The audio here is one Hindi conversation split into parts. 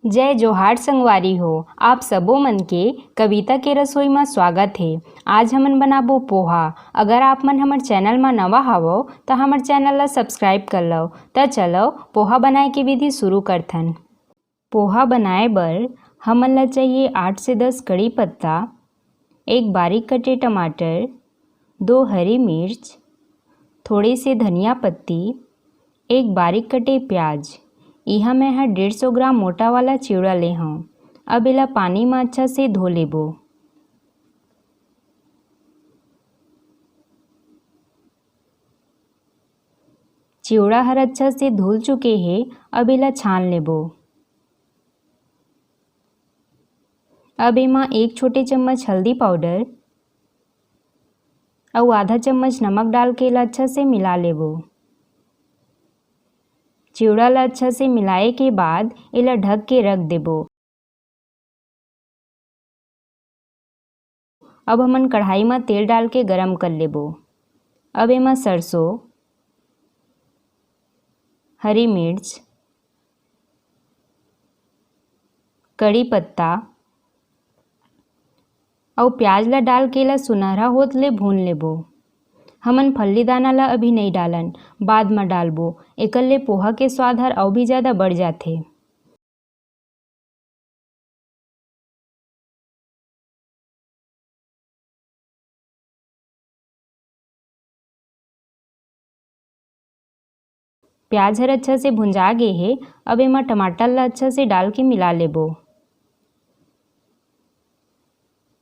जय जोहार संगवारी हो। आप सबो मन के कविता के रसोई में स्वागत है। आज हमन बनाबो पोहा। अगर आप मन हमर चैनल में नवा हवो तो हमर चैनल ला सब्सक्राइब कर लो। तो चलो पोहा बनाए के विधि शुरू करथन। पोहा बनाए बर हमन ला चाहिए 8 से 10 कड़ी पत्ता, एक बारीक कटे टमाटर, 2 हरी मिर्च, थोड़ी से धनिया पत्ती, एक बारीक कटे प्याज। यहाँ मैं 150 ग्राम मोटा वाला चिवड़ा ले हूँ। अब इला पानी में अच्छा से धो लेबो। चिवड़ा हर अच्छा से धुल चुके हैं। अब इला छान लेबो। अब एमा 1 छोटे चम्मच हल्दी पाउडर और आधा चम्मच नमक डाल के इला अच्छा से मिला लेबो। चिवड़ा ला अच्छा से मिलाए के बाद इला ढक के रख देबो। अब हमन कढ़ाई में तेल डाल के गरम कर लेबो। अब एमा सरसों, हरी मिर्च, कड़ी पत्ता और प्याज ला डाल के ला सुनहरा होत ले भून लेबो। हमन फल्ली दाना ला अभी नहीं डालन, बाद में डालबो। एकर ले पोहा के स्वाद हर अउ भी ज़्यादा बढ़ जाथे। प्याज हर अच्छा से भुंजा गे हे। अब एमा टमाटर ला अच्छा से डाल के मिला लेबो।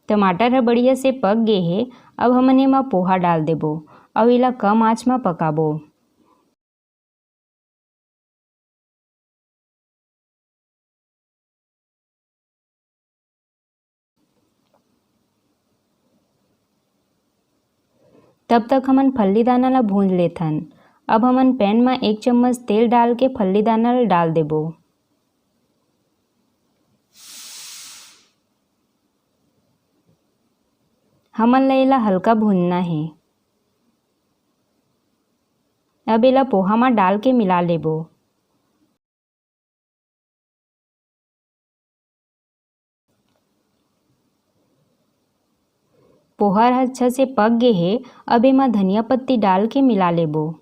टमाटर हर बढ़िया से पक गे हे। अब हमन एमा पोहा डाल देबो और इला कम आँच में पकाबो। तब तक हमन फल्ली दाना ला भूंज लेथन। अब हमन पैन में 1 चम्मच तेल डाल के फल्ली दाना ला डाल देबो। हमन ला एला हल्का भूनना है। अब एला पोहा में डाल के मिला लेबो। पोहा अच्छा से पक गे हे। अब एमा धनिया पत्ती डाल के मिला लेबो।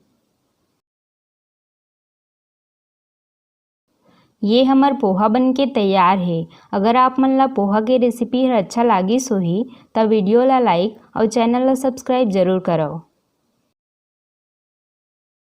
ये हमर पोहा बन के तैयार है। अगर आप मन ला पोहा के रेसिपी हर अच्छा लागिस होही त वीडियो ला लाइक और चैनल ला सब्सक्राइब जरूर करो।